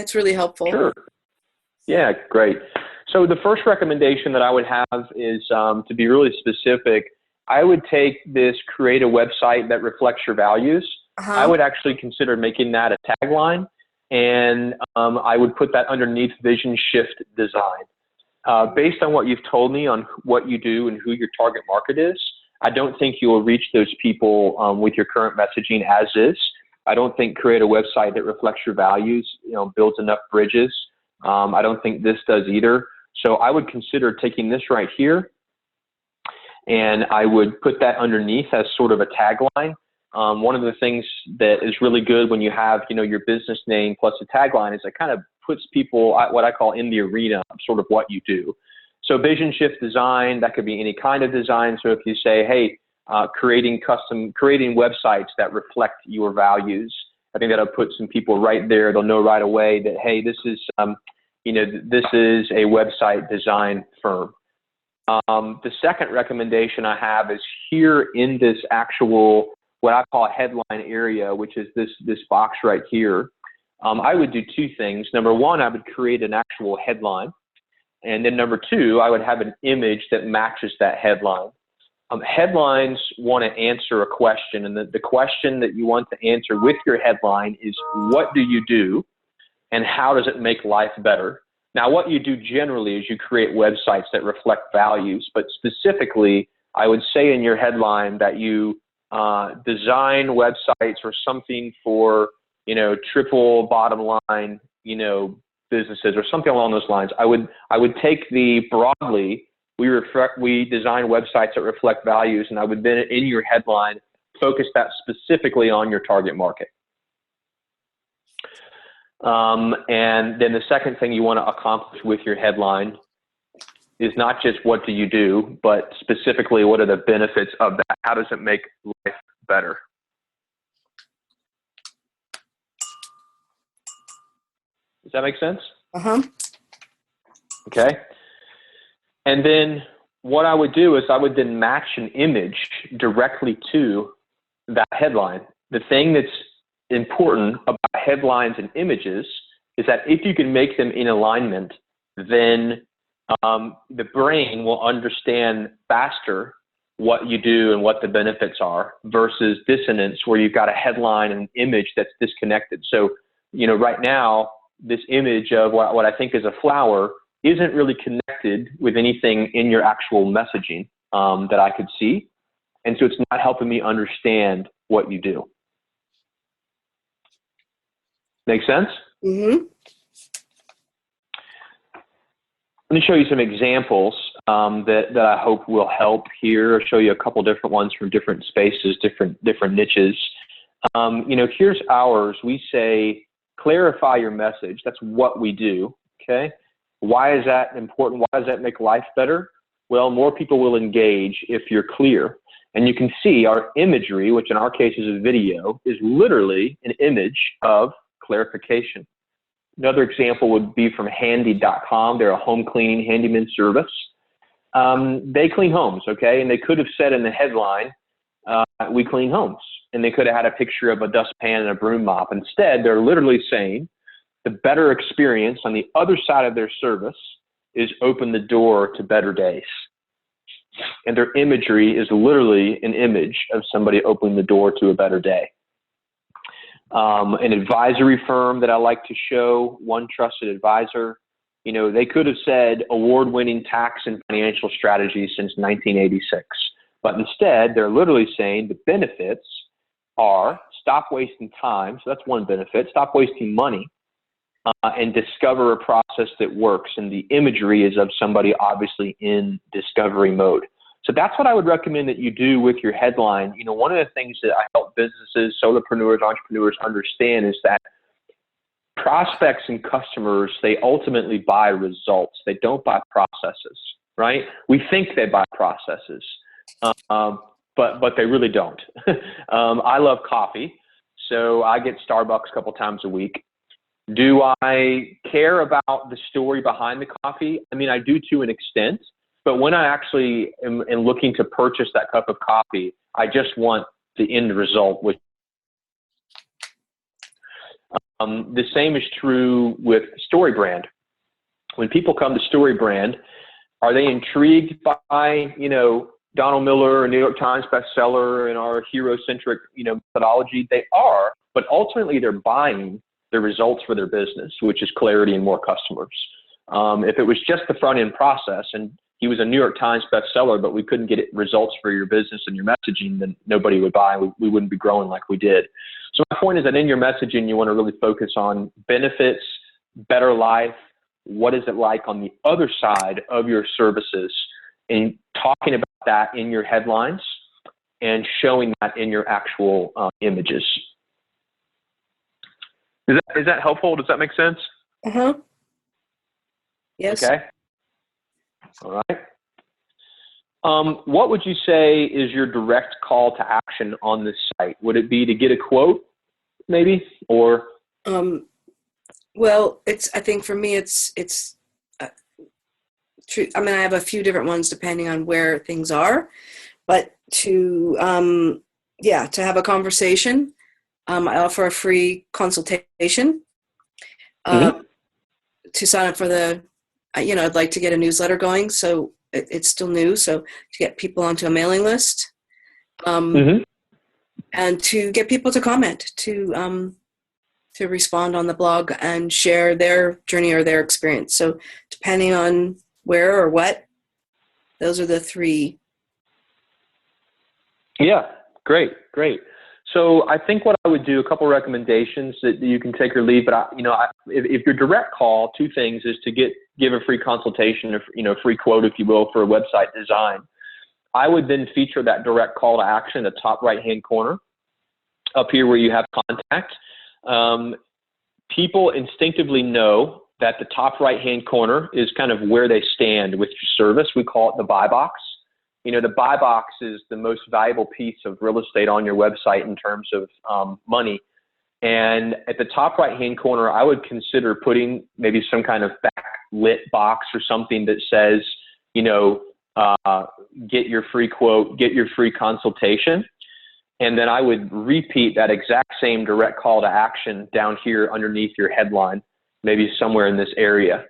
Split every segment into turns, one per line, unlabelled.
That's really helpful.
Sure. Yeah, great. So the first recommendation that I would have is to be really specific. I would take this, create a website that reflects your values. I would actually consider making that a tagline, and I would put that underneath Vision Shift Design. Based on what you've told me on what you do and who your target market is, I don't think you will reach those people with your current messaging as is. I don't think create a website that reflects your values, builds enough bridges. I don't think this does either. So I would consider taking this right here, and I would put that underneath as sort of a tagline. One of the things that is really good when you have, your business name plus a tagline is it kind of puts people what I call in the arena of sort of what you do. So Vision Shift Design, that could be any kind of design. So if you say, hey, creating websites that reflect your values, I think that'll put some people right there. They'll know right away that, hey, this is, this is a website design firm. The second recommendation I have is here in this actual, what I call a headline area, which is this box right here. I would do two things. Number one, I would create an actual headline. And then number two, I would have an image that matches that headline. Headlines want to answer a question, and the question that you want to answer with your headline is, what do you do and how does it make life better? Now, what you do generally is you create websites that reflect values, but specifically, I would say in your headline that you design websites or something for, triple bottom line, businesses or something along those lines. I would take the broadly, we design websites that reflect values, and I would then in your headline focus that specifically on your target market. And then the second thing you want to accomplish with your headline is not just what do you do, but specifically what are the benefits of that? How does it make life better? Does that make sense? Okay. And then what I would do is I would then match an image directly to that headline. The thing that's important about headlines and images is that if you can make them in alignment, then the brain will understand faster what you do and what the benefits are versus dissonance where you've got a headline and an image that's disconnected. So, right now, this image of what I think is a flower isn't really connected with anything in your actual messaging that I could see. And so it's not helping me understand what you do. Make sense?
Mm-hmm.
Let me show you some examples that I hope will help here. I'll show you a couple different ones from different spaces, different niches. Here's ours. We say, clarify your message. That's what we do, okay? Why is that important? Why does that make life better? Well, more people will engage if you're clear. And you can see our imagery, which in our case is a video, is literally an image of clarification. Another example would be from handy.com. They're a home cleaning handyman service. They clean homes, okay? And they could have said in the headline, we clean homes. And they could have had a picture of a dustpan and a broom mop. Instead, they're literally saying the better experience on the other side of their service is open the door to better days. And their imagery is literally an image of somebody opening the door to a better day. An advisory firm that I like to show, One Trusted Advisor, they could have said award-winning tax and financial strategies since 1986. But instead, they're literally saying the benefits are stop wasting time. So that's one benefit. Stop wasting money and discover a process that works. And the imagery is of somebody obviously in discovery mode. So that's what I would recommend that you do with your headline. One of the things that I help businesses, solopreneurs, entrepreneurs understand is that prospects and customers, they ultimately buy results. They don't buy processes, right? We think they buy processes, but they really don't. I love coffee, so I get Starbucks a couple times a week. Do I care about the story behind the coffee? I mean, I do to an extent. But when I actually am looking to purchase that cup of coffee, I just want the end result. The same is true with StoryBrand. When people come to StoryBrand, are they intrigued by, Donald Miller, a New York Times bestseller, and our hero-centric, methodology? They are, but ultimately they're buying the results for their business, which is clarity and more customers. If it was just the front-end process and he was a New York Times bestseller, but we couldn't get results for your business and your messaging, then nobody would buy. We wouldn't be growing like we did. So my point is that in your messaging, you want to really focus on benefits, better life, what is it like on the other side of your services, and talking about that in your headlines and showing that in your actual images. Is that helpful? Does that make sense?
Uh-huh. Yes.
Okay. All right. What would you say is your direct call to action on this site? Would it be to get a quote, maybe, or?
Well, I think for me, it's true. I mean, I have a few different ones depending on where things are, but to have a conversation. I offer a free consultation to sign up for the, I'd like to get a newsletter going. So it's still new. So to get people onto a mailing list, and to get people to comment, to respond on the blog and share their journey or their experience. So depending on where or what, those are the three.
Yeah, great. So I think what I would do, a couple of recommendations that you can take or leave, but if your direct call, two things is to give a free consultation, or free quote, if you will, for a website design. I would then feature that direct call to action in the top right-hand corner up here where you have contact. People instinctively know that the top right-hand corner is kind of where they stand with your service. We call it the buy box. The buy box is the most valuable piece of real estate on your website in terms of money. And at the top right-hand corner, I would consider putting maybe some kind of backlit box or something that says, get your free quote, get your free consultation. And then I would repeat that exact same direct call to action down here underneath your headline, maybe somewhere in this area.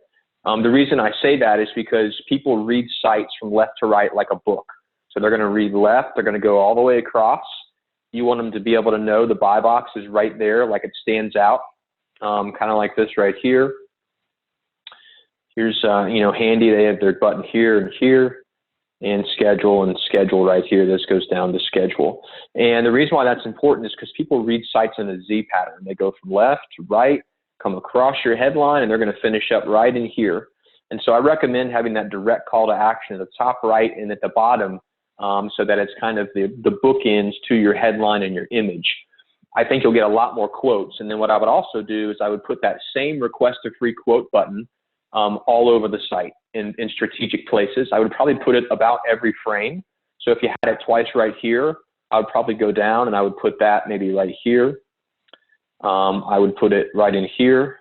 The reason I say that is because people read sites from left to right like a book. So they're going to read left, they're going to go all the way across. You want them to be able to know the buy box is right there, like it stands out, kind of like this right here. Here's, handy, they have their button here and here, and schedule right here. This goes down to schedule. And the reason why that's important is because people read sites in a Z pattern. They go from left to right, come across your headline, and they're going to finish up right in here. And so I recommend having that direct call to action at the top right and at the bottom, so that it's kind of the bookends to your headline and your image. I think you'll get a lot more quotes. And then what I would also do is I would put that same request a free quote button all over the site in strategic places. I would probably put it about every frame. So if you had it twice right here, I would probably go down and I would put that maybe right here. I would put it right in here.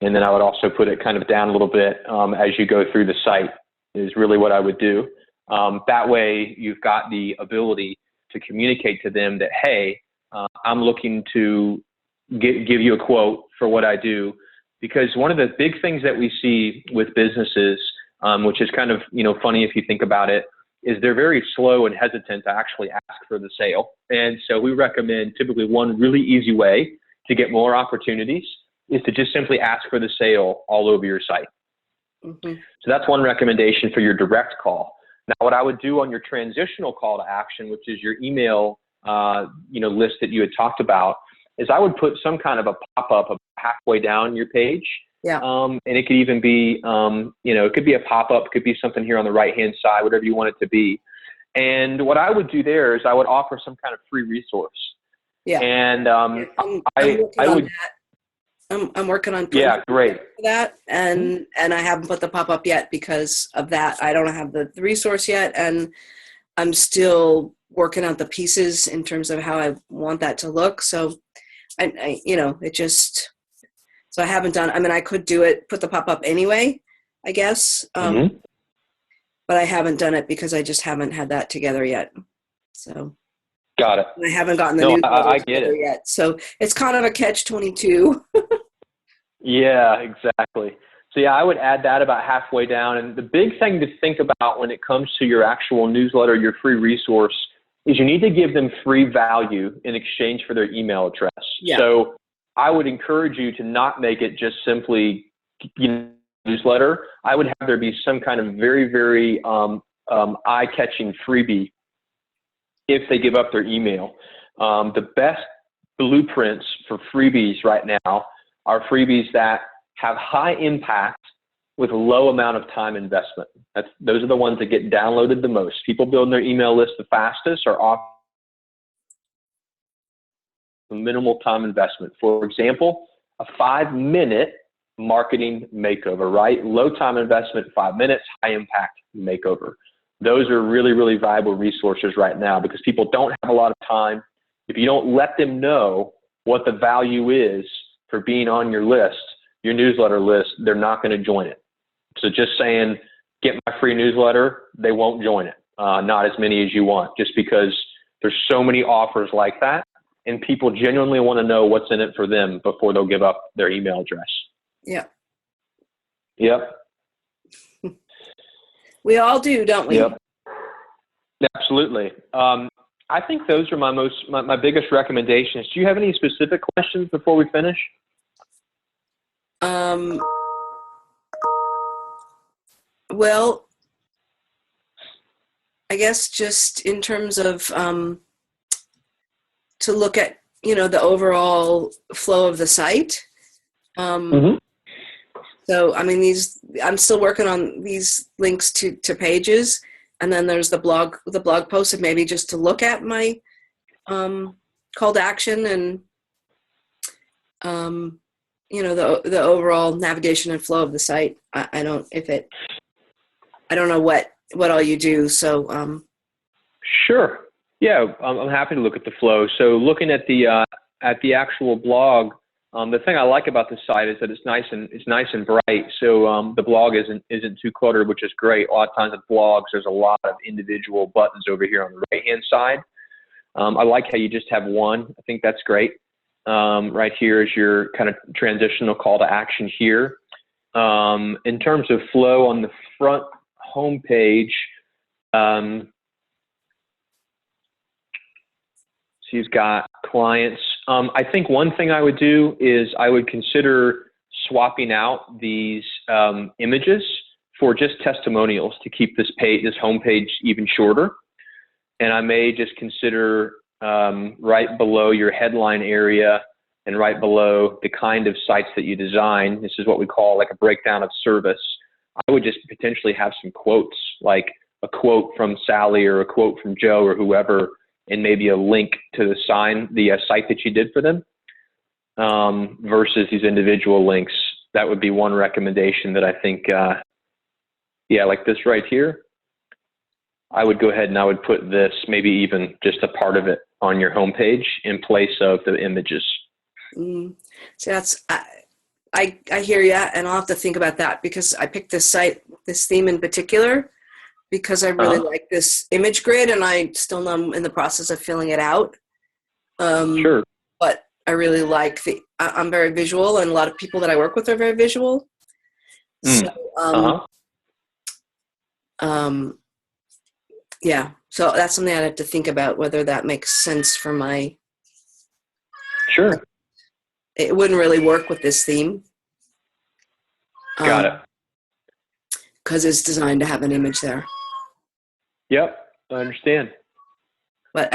And then I would also put it kind of down a little bit as you go through the site is really what I would do. That way you've got the ability to communicate to them that, hey, I'm looking to give you a quote for what I do. Because one of the big things that we see with businesses, which is kind of, funny if you think about it, is they're very slow and hesitant to actually ask for the sale. And so we recommend typically one really easy way to get more opportunities is to just simply ask for the sale all over your site. So that's one recommendation for your direct call. Now, what I would do on your transitional call to action, which is your email, list that you had talked about, is I would put some kind of a pop-up halfway down your page.
Yeah.
And it could even be, it could be a pop-up, could be something here on the right-hand side, whatever you want it to be. And what I would do there is I would offer some kind of free resource.
Yeah.
And
I'm working on
great.
that, and I haven't put the pop-up yet because of that. I don't have the resource yet, and I'm still working out the pieces in terms of how I want that to look. So I so I haven't done, I could do it, put the pop-up anyway, I guess. But I haven't done it because I just haven't had that together yet. So.
Got it.
And I haven't gotten the
No,
newsletter
I get it.
yet. So it's kind of a catch-22.
Yeah, exactly. So yeah, I would add that about halfway down. And the big thing to think about when it comes to your actual newsletter, your free resource, is you need to give them free value in exchange for their email address.
Yeah.
So I would encourage you to not make it just simply, newsletter. I would have there be some kind of very, very eye-catching freebie if they give up their email. The best blueprints for freebies right now are freebies that have high impact with a low amount of time investment. Those are the ones that get downloaded the most. People building their email list the fastest are off minimal time investment. For example, a 5-minute marketing makeover, right? Low time investment, 5 minutes, high impact makeover. Those are really, really valuable resources right now because people don't have a lot of time. If you don't let them know what the value is for being on your list, your newsletter list, they're not going to join it. So just saying, get my free newsletter, they won't join it. Not as many as you want, just because there's so many offers like that, and people genuinely want to know what's in it for them before they'll give up their email address.
Yeah.
Yep.
We all do, don't we?
Yep. Absolutely. I think those are my biggest recommendations. Do you have any specific questions before we finish?
Well, I guess just in terms of to look at, the overall flow of the site. So, I mean, I'm still working on these links to pages, and then there's the blog post, and maybe just to look at my call to action and the overall navigation and flow of the site. I don't know what all you do. So
sure. Yeah, I'm happy to look at the flow. So looking at the actual blog, the thing I like about the site is that it's nice and bright. So the blog isn't too cluttered, which is great. A lot of times with blogs, there's a lot of individual buttons over here on the right-hand side. I like how you just have one. I think that's great. Right here is your kind of transitional call to action here. In terms of flow on the front homepage, so you've got clients. I think one thing I would do is I would consider swapping out these images for just testimonials to keep this homepage even shorter. And I may just consider right below your headline area and right below the kind of sites that you design, this is what we call like a breakdown of service. I would just potentially have some quotes, like a quote from Sally or a quote from Joe or whoever, and maybe a link to the site that you did for them, versus these individual links. That would be one recommendation that I think, like this right here. I would go ahead and I would put this, maybe even just a part of it, on your homepage in place of the images.
So I hear you, and I'll have to think about that because I picked this theme in particular because I really like this image grid, and I still am in the process of filling it out.
Sure.
But I really like I'm very visual, and a lot of people that I work with are very visual. So, yeah, so that's something I'd have to think about, whether that makes sense for my.
Sure.
It wouldn't really work with this theme.
Got it.
Because it's designed to have an image there.
Yep, I understand.
But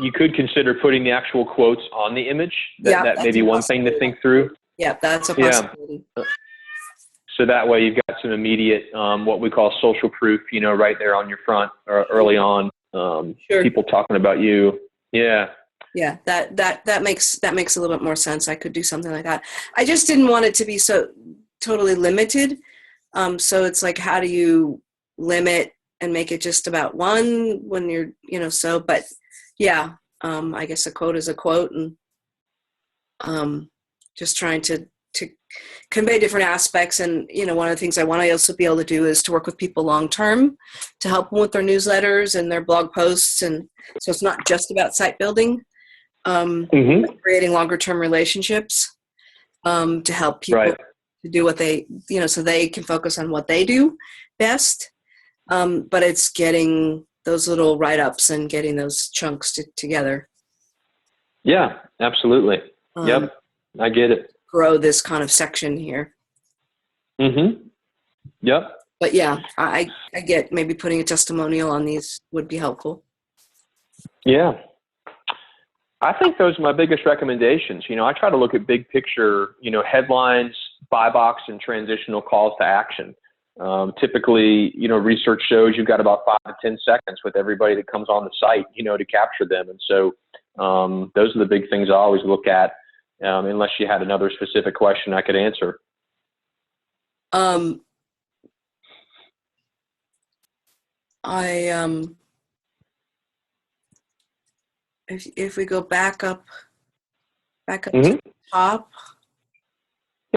you could consider putting the actual quotes on the image. That may be one thing to think through.
Yeah, that's a possibility.
Yeah. So that way you've got some immediate, what we call social proof, right there on your front or early on. Sure. People talking about you. Yeah.
Yeah, that makes a little bit more sense. I could do something like that. I just didn't want it to be so totally limited. So it's like, how do you limit and make it just about one when you're, but yeah, I guess a quote is a quote, and just trying to to convey different aspects. And, one of the things I want to also be able to do is to work with people long-term to help them with their newsletters and their blog posts. And so it's not just about site building, creating longer-term relationships to help people to do what they, so they can focus on what they do best. But it's getting those little write-ups and getting those chunks together.
Yeah, absolutely. Yep, I get it.
Grow this kind of section here.
Yep.
But yeah, I get maybe putting a testimonial on these would be helpful.
Yeah. I think those are my biggest recommendations. I try to look at big picture, headlines, buy box, and transitional calls to action. Typically, research shows you've got about 5 to 10 seconds with everybody that comes on the site, to capture them. And so those are the big things I always look at, unless you had another specific question I could answer.
If we go back up to the top.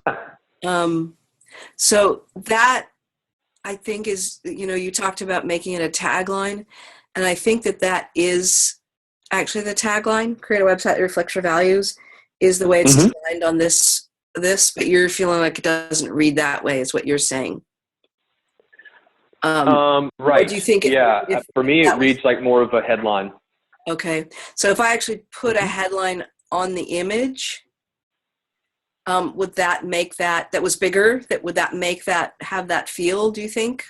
Yeah.
So that I think is, you talked about making it a tagline, and I think that is actually the tagline. Create a website that reflects your values is the way it's designed on this, but you're feeling like it doesn't read that way, is what you're saying.
Right.
Or do you think
for me, it reads like more of a headline.
Okay. So if I actually put a headline on the image, would that make that was bigger? Would that make that have that feel, do you think?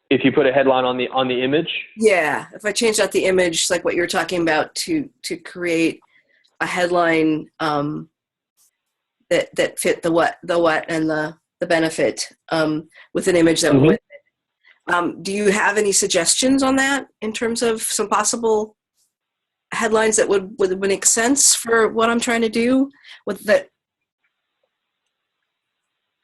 If you put a headline on the image?
Yeah. If I changed out the image, like what you're talking about, to create a headline that fit the what and the benefit with an image that went with it. Do you have any suggestions on that in terms of some possible headlines that would make sense for what I'm trying to do with that?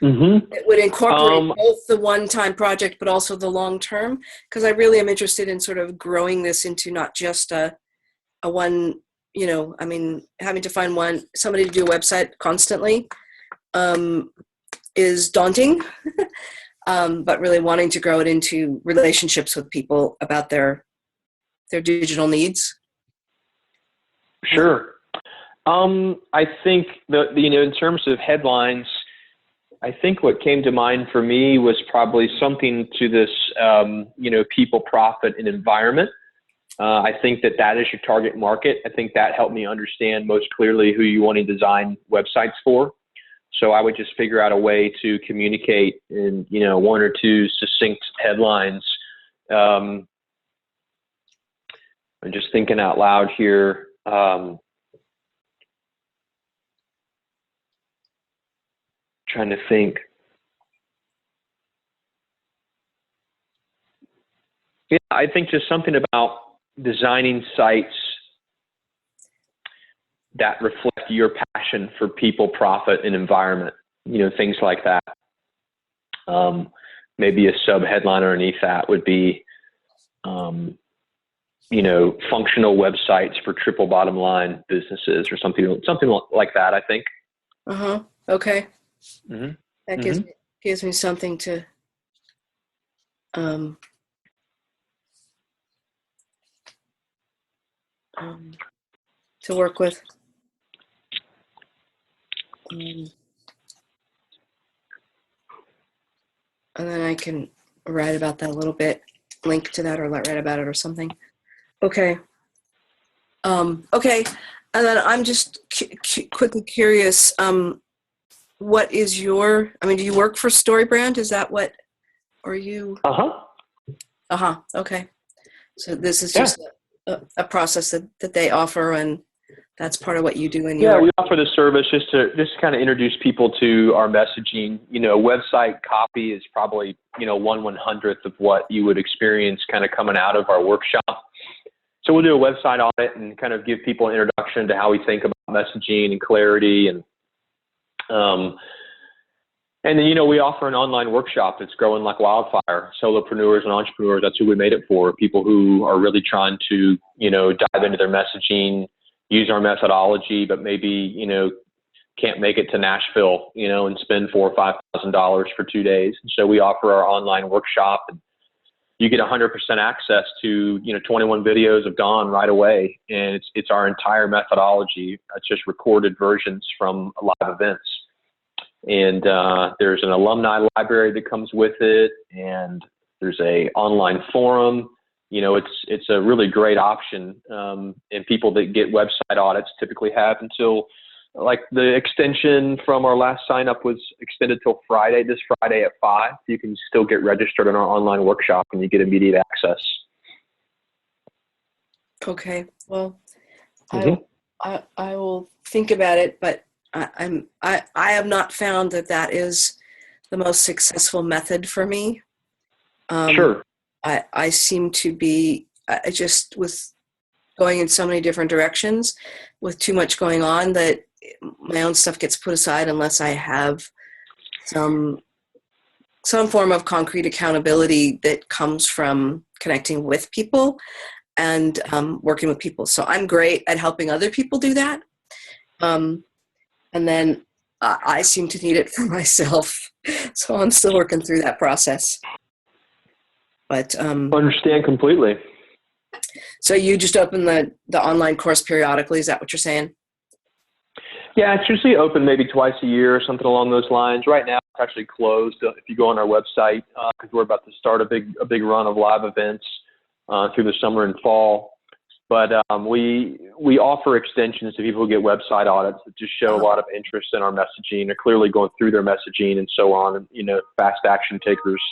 It would incorporate both the one-time project, but also the long-term, because I really am interested in sort of growing this into not just a one, having to find somebody to do a website constantly is daunting. But really wanting to grow it into relationships with people about their digital needs.
Sure. I think in terms of headlines, I think what came to mind for me was probably something to this, people, profit, and environment. I think that is your target market. I think that helped me understand most clearly who you want to design websites for. So I would just figure out a way to communicate in, 1 or 2 succinct headlines. I'm just thinking out loud here. Trying to think. Yeah, I think just something about designing sites that reflect your passion for people, profit, and environment, things like that. Maybe a sub-headline underneath that would be, functional websites for triple bottom line businesses, or something like that, I think.
Okay. That gives me something to work with. And then I can write about that a little bit, link to that, or write about it or something. Okay. Okay. And then I'm just quickly curious, what is do you work for StoryBrand? Is that what, or you? Okay. So this is just a process that they offer, and that's part of what you do in your.
Yeah, we offer the service just to kind of introduce people to our messaging. Website copy is probably 1/100th of what you would experience kind of coming out of our workshop. So we'll do a website audit and kind of give people an introduction to how we think about messaging and clarity, and then we offer an online workshop that's growing like wildfire. Solopreneurs and entrepreneurs, that's who we made it for. People who are really trying to dive into their messaging, use our methodology, but maybe can't make it to Nashville, and spend $4,000 or $5,000 for 2 days. And so we offer our online workshop, and you get 100% access to, 21 videos of Dawn right away. And it's our entire methodology. It's just recorded versions from live events. And there's an alumni library that comes with it, and there's a online forum. It's a really great option. And people that get website audits typically have until, like, the extension from our last sign up was extended till this Friday at 5. You can still get registered in our online workshop and you get immediate access.
Okay. Well, I will think about it, but I have not found that is the most successful method for me.
Sure.
I seem to be just with going in so many different directions with too much going on that my own stuff gets put aside unless I have some form of concrete accountability that comes from connecting with people and working with people. So I'm great at helping other people do that. And then I seem to need it for myself. So I'm still working through that process. But
understand completely.
So you just open the online course periodically, is that what you're saying?
Yeah, it's usually open maybe twice a year or something along those lines. Right now, it's actually closed if you go on our website, because we're about to start a big run of live events through the summer and fall. But we offer extensions to people who get website audits that just show a lot of interest in our messaging. They're clearly going through their messaging and so on. And, fast action takers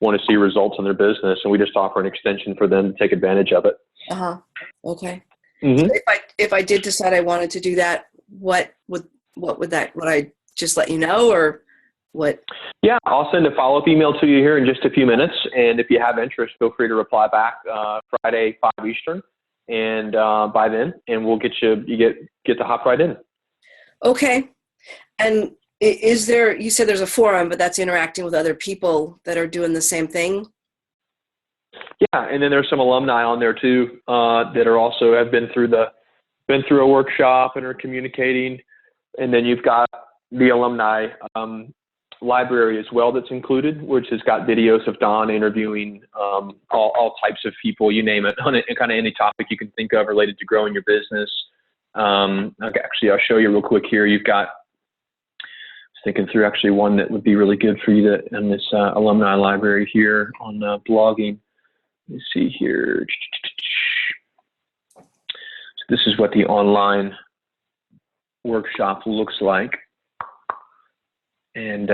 want to see results in their business, and we just offer an extension for them to take advantage of it.
Okay.
Mm-hmm.
So if I did decide I wanted to do that, what would I just let you know, or what? Yeah,
I'll send a follow-up email to you here in just a few minutes, and if you have interest, feel free to reply back Friday 5 Eastern, and by then, and we'll get you get to hop right in.
Okay. And is there? You said there's a forum, but that's interacting with other people that are doing the same thing.
Yeah, and then there's some alumni on there too that are also have been through a workshop and are communicating. And then you've got the alumni library as well that's included, which has got videos of Dawn interviewing all types of people, you name it, on kind of any topic you can think of related to growing your business. Okay, actually, I'll show you real quick here. You've got, thinking through actually one that would be really good for you in this alumni library here on blogging. Let me see here. So this is what the online workshop looks like. And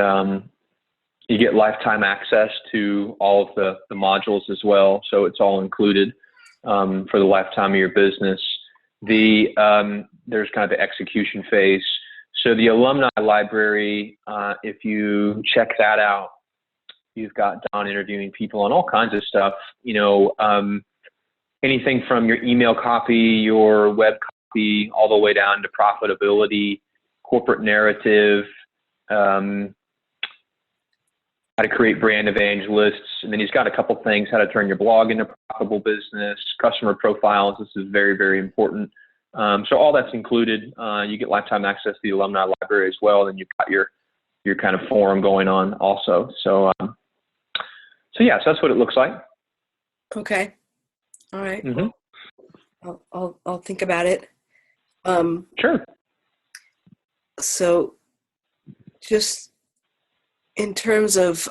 you get lifetime access to all of the modules as well. So it's all included for the lifetime of your business. There's kind of the execution phase. So the alumni library, if you check that out, you've got Dawn interviewing people on all kinds of stuff, anything from your email copy, your web copy, all the way down to profitability, corporate narrative, how to create brand evangelists. And then he's got a couple things, how to turn your blog into a profitable business, customer profiles. This is very, very important. So all that's included. You get lifetime access to the alumni library as well. And you've got your kind of forum going on also. So yeah, so that's what it looks like.
Okay. All right.
Mm-hmm.
I'll think about it.
Sure.
So just in terms of,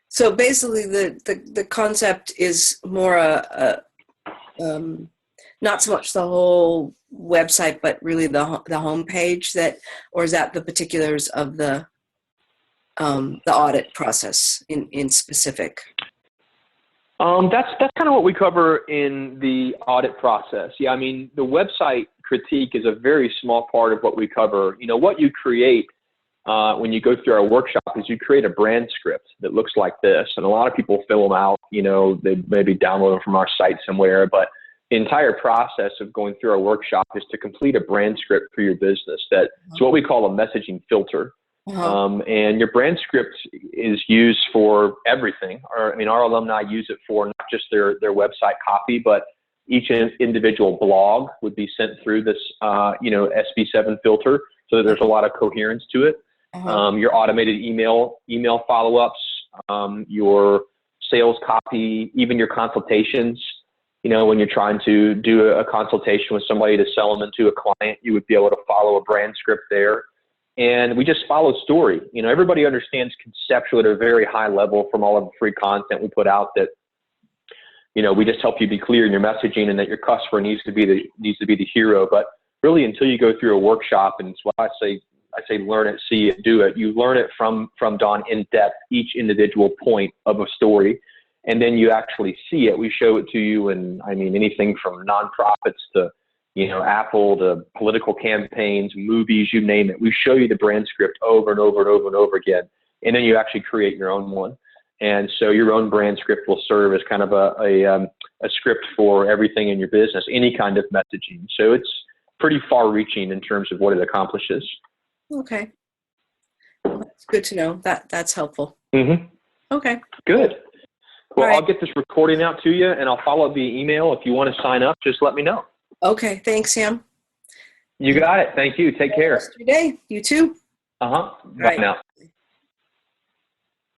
so basically the concept is more not so much the whole website, but really the homepage or is that the particulars of the audit process in specific?
That's kind of what we cover in the audit process. Yeah, I mean, the website critique is a very small part of what we cover. What you create when you go through our workshop is you create a brand script that looks like this. And a lot of people fill them out, they maybe download them from our site somewhere, but the entire process of going through our workshop is to complete a brand script for your business. That's what we call a messaging filter. And your brand script is used for everything. Our alumni use it for not just their website copy, but each individual blog would be sent through this, SB7 filter, so that there's a lot of coherence to it. Your automated email follow-ups, your sales copy, even your consultations. When you're trying to do a consultation with somebody to sell them into a client, you would be able to follow a brand script there. And we just follow story. Everybody understands conceptual at a very high level from all of the free content we put out that, we just help you be clear in your messaging and that your customer needs to be the hero. But really, until you go through a workshop, and it's why I say learn it, see it, do it. You learn it from Don in depth, each individual point of a story, and then you actually see it. We show it to you, and anything from nonprofits to Apple to political campaigns, movies, you name it. We show you the brand script over and over and over and over again, and then you actually create your own one. And so your own brand script will serve as kind of a script for everything in your business, any kind of messaging. So it's pretty far-reaching in terms of what it accomplishes.
Okay. Well, that's good to know. That's helpful. Okay.
Good. Well,
right.
I'll get this recording out to you, and I'll follow up via email. If you want to sign up, just let me know.
Okay. Thanks, Sam.
You got it. Thank you. Take care.
Have a good day. You too.
Bye
right.
now.